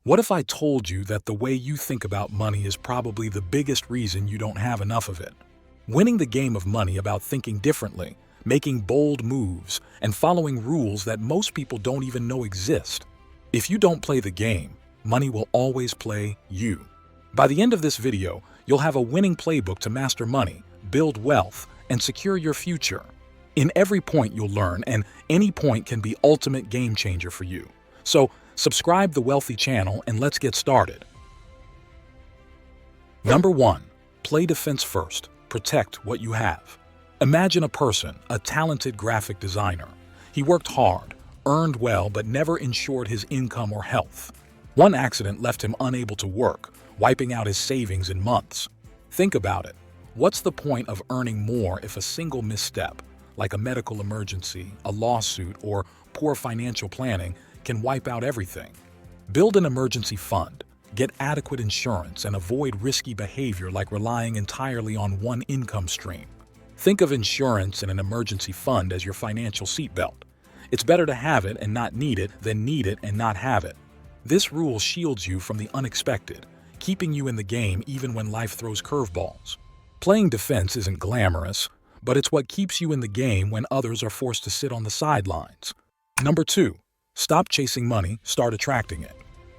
What if I told you that the way you think about money is probably the biggest reason you don't have enough of it? Winning the game of money about thinking differently, making bold moves, and following rules that most people don't even know exist. If you don't play the game, money will always play you. By the end of this video, you'll have a winning playbook to master money, build wealth, and secure your future. In every point you'll learn, and any point can be ultimate game changer for you. So, subscribe the Wealthy channel and let's get started. Number 1. Play defense first. Protect what you have. Imagine a person, a talented graphic designer. He worked hard, earned well, but never ensured his income or health. One accident left him unable to work, wiping out his savings in months. Think about it. What's the point of earning more if a single misstep, like a medical emergency, a lawsuit, or poor financial planning, can wipe out everything? Build an emergency fund, get adequate insurance, and avoid risky behavior like relying entirely on one income stream. Think of insurance and an emergency fund as your financial seatbelt. It's better to have it and not need it than need it and not have it. This rule shields you from the unexpected, keeping you in the game even when life throws curveballs. Playing defense isn't glamorous, but it's what keeps you in the game when others are forced to sit on the sidelines. Number 2. Stop chasing money, start attracting it.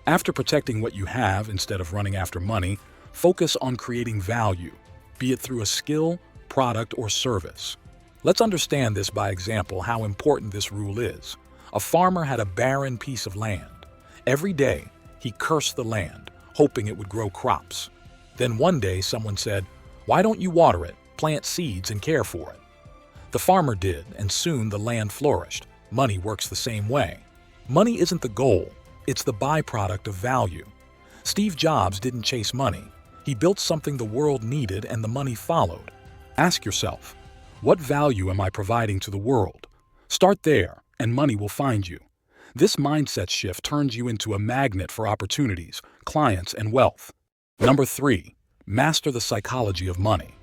After protecting what you have instead of running after money, focus on creating value, be it through a skill, product, or service. Let's understand this by example how important this rule is. A farmer had a barren piece of land. Every day, he cursed the land, hoping it would grow crops. Then one day someone said, "Why don't you water it, plant seeds, and care for it?" The farmer did, and soon the land flourished. Money works the same way. Money isn't the goal, it's the byproduct of value. Steve Jobs didn't chase money. He built something the world needed and the money followed. Ask yourself, what value am I providing to the world? Start there, and money will find you. This mindset shift turns you into a magnet for opportunities, clients, and wealth. Number 3. Master the psychology of money.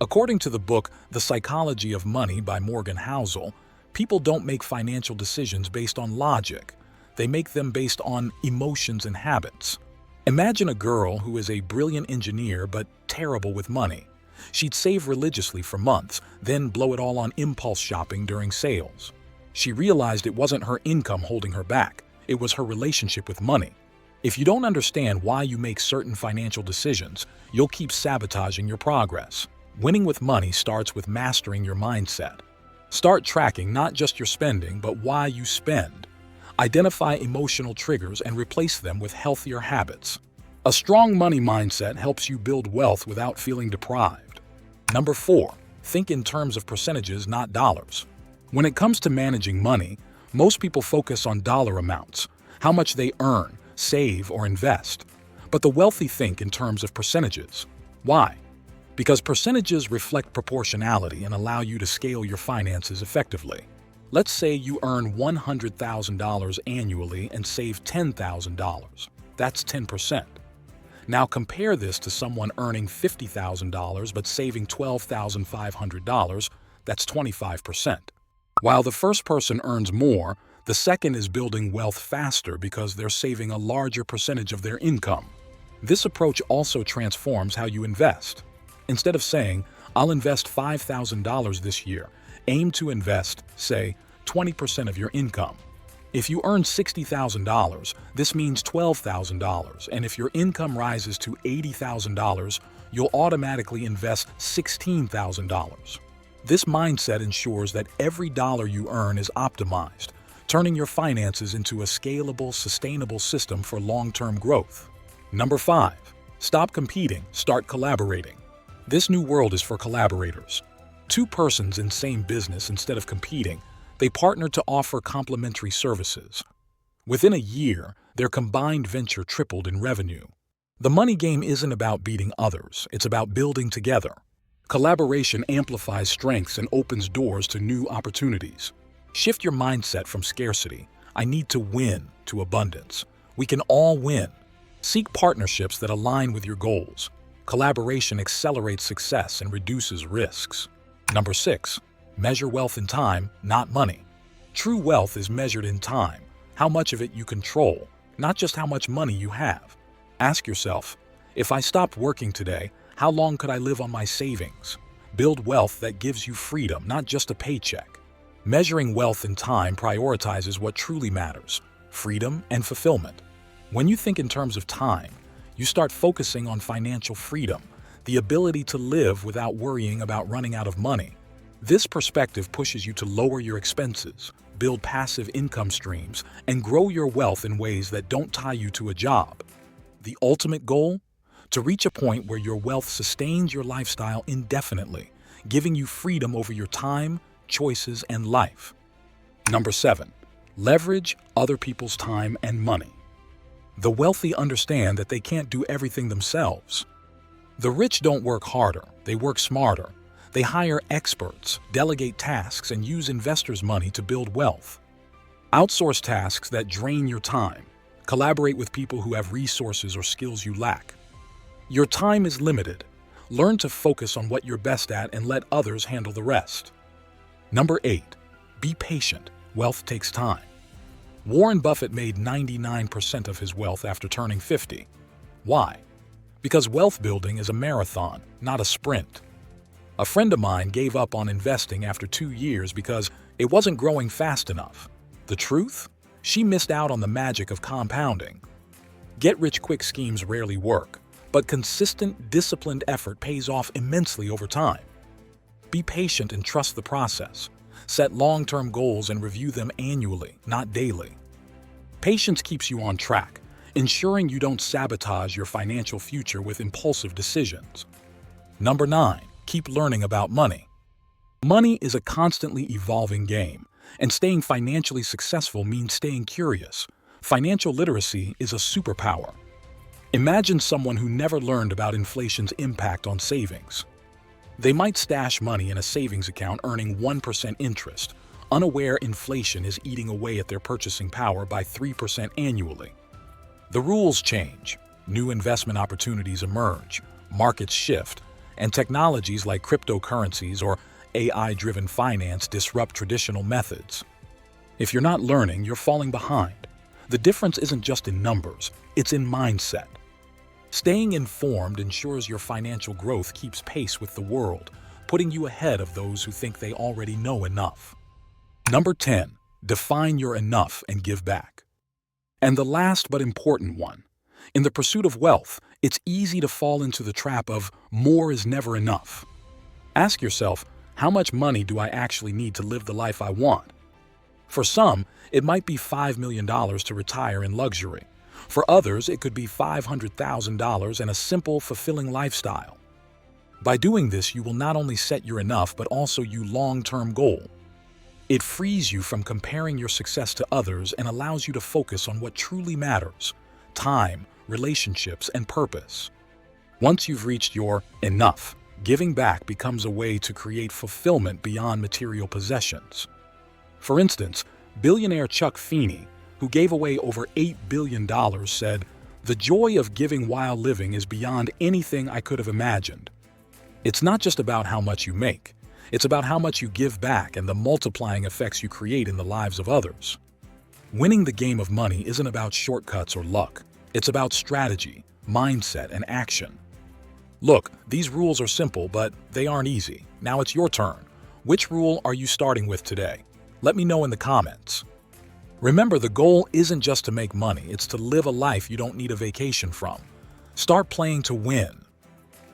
According to the book The Psychology of Money by Morgan Housel, people don't make financial decisions based on logic. They make them based on emotions and habits. Imagine a girl who is a brilliant engineer but terrible with money. She'd save religiously for months, then blow it all on impulse shopping during sales. She realized it wasn't her income holding her back, it was her relationship with money. If you don't understand why you make certain financial decisions, you'll keep sabotaging your progress. Winning with money starts with mastering your mindset. Start tracking not just your spending, but why you spend. Identify emotional triggers and replace them with healthier habits. A strong money mindset helps you build wealth without feeling deprived. Number 4. Think in terms of percentages, not dollars. When it comes to managing money, most people focus on dollar amounts, how much they earn, save, or invest. But the wealthy think in terms of percentages. Why? Because percentages reflect proportionality and allow you to scale your finances effectively. Let's say you earn $100,000 annually and save $10,000. That's 10%. Now compare this to someone earning $50,000 but saving $12,500. That's 25%. While the first person earns more, the second is building wealth faster because they're saving a larger percentage of their income. This approach also transforms how you invest. Instead of saying, "I'll invest $5,000 this year," aim to invest, say, 20% of your income. If you earn $60,000, this means $12,000, and if your income rises to $80,000, you'll automatically invest $16,000. This mindset ensures that every dollar you earn is optimized, turning your finances into a scalable, sustainable system for long-term growth. Number 5. Stop competing, start collaborating. This new world is for collaborators. Two persons in same business, instead of competing, they partnered to offer complementary services. Within a year, their combined venture tripled in revenue. The money game isn't about beating others, it's about building together. Collaboration amplifies strengths and opens doors to new opportunities. Shift your mindset from scarcity, "I need to win," to abundance. We can all win. Seek partnerships that align with your goals. Collaboration accelerates success and reduces risks. Number 6. Measure wealth in time, not money. True wealth is measured in time, how much of it you control, not just how much money you have. Ask yourself, if I stopped working today, how long could I live on my savings? Build wealth that gives you freedom, not just a paycheck. Measuring wealth in time prioritizes what truly matters: freedom and fulfillment. When you think in terms of time, you start focusing on financial freedom, the ability to live without worrying about running out of money. This perspective pushes you to lower your expenses, build passive income streams, and grow your wealth in ways that don't tie you to a job. The ultimate goal? To reach a point where your wealth sustains your lifestyle indefinitely, giving you freedom over your time, choices, and life. Number 7. Leverage other people's time and money. The wealthy understand that they can't do everything themselves. The rich don't work harder, they work smarter. They hire experts, delegate tasks, and use investors' money to build wealth. Outsource tasks that drain your time. Collaborate with people who have resources or skills you lack. Your time is limited. Learn to focus on what you're best at and let others handle the rest. Number 8. Be patient. Wealth takes time. Warren Buffett made 99% of his wealth after turning 50. Why? Because wealth building is a marathon, not a sprint. A friend of mine gave up on investing after 2 years because it wasn't growing fast enough. The truth? She missed out on the magic of compounding. Get-rich-quick schemes rarely work, but consistent, disciplined effort pays off immensely over time. Be patient and trust the process. Set long-term goals and review them annually, not daily. Patience keeps you on track, ensuring you don't sabotage your financial future with impulsive decisions. Number 9. Keep learning about money. Money is a constantly evolving game, and staying financially successful means staying curious. Financial literacy is a superpower. Imagine someone who never learned about inflation's impact on savings. They might stash money in a savings account earning 1% interest, unaware inflation is eating away at their purchasing power by 3% annually. The rules change, new investment opportunities emerge, markets shift, and technologies like cryptocurrencies or AI-driven finance disrupt traditional methods. If you're not learning, you're falling behind. The difference isn't just in numbers, it's in mindset. Staying informed ensures your financial growth keeps pace with the world, putting you ahead of those who think they already know enough. Number 10. Define your enough and give back. And the last but important one. In the pursuit of wealth, it's easy to fall into the trap of more is never enough. Ask yourself, how much money do I actually need to live the life I want? For some, it might be $5 million to retire in luxury. For others, it could be $500,000 and a simple, fulfilling lifestyle. By doing this, you will not only set your enough, but also your long-term goal. It frees you from comparing your success to others and allows you to focus on what truly matters: time, relationships, and purpose. Once you've reached your enough, giving back becomes a way to create fulfillment beyond material possessions. For instance, billionaire Chuck Feeney, who gave away over $8 billion, said, "The joy of giving while living is beyond anything I could have imagined." It's not just about how much you make. It's about how much you give back and the multiplying effects you create in the lives of others. Winning the game of money isn't about shortcuts or luck. It's about strategy, mindset, and action. Look, these rules are simple, but they aren't easy. Now it's your turn. Which rule are you starting with today? Let me know in the comments. Remember, the goal isn't just to make money, it's to live a life you don't need a vacation from. Start playing to win.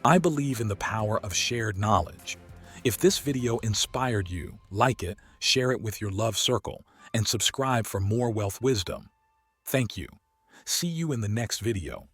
I believe in the power of shared knowledge. If this video inspired you, like it, share it with your love circle, and subscribe for more wealth wisdom. Thank you. See you in the next video.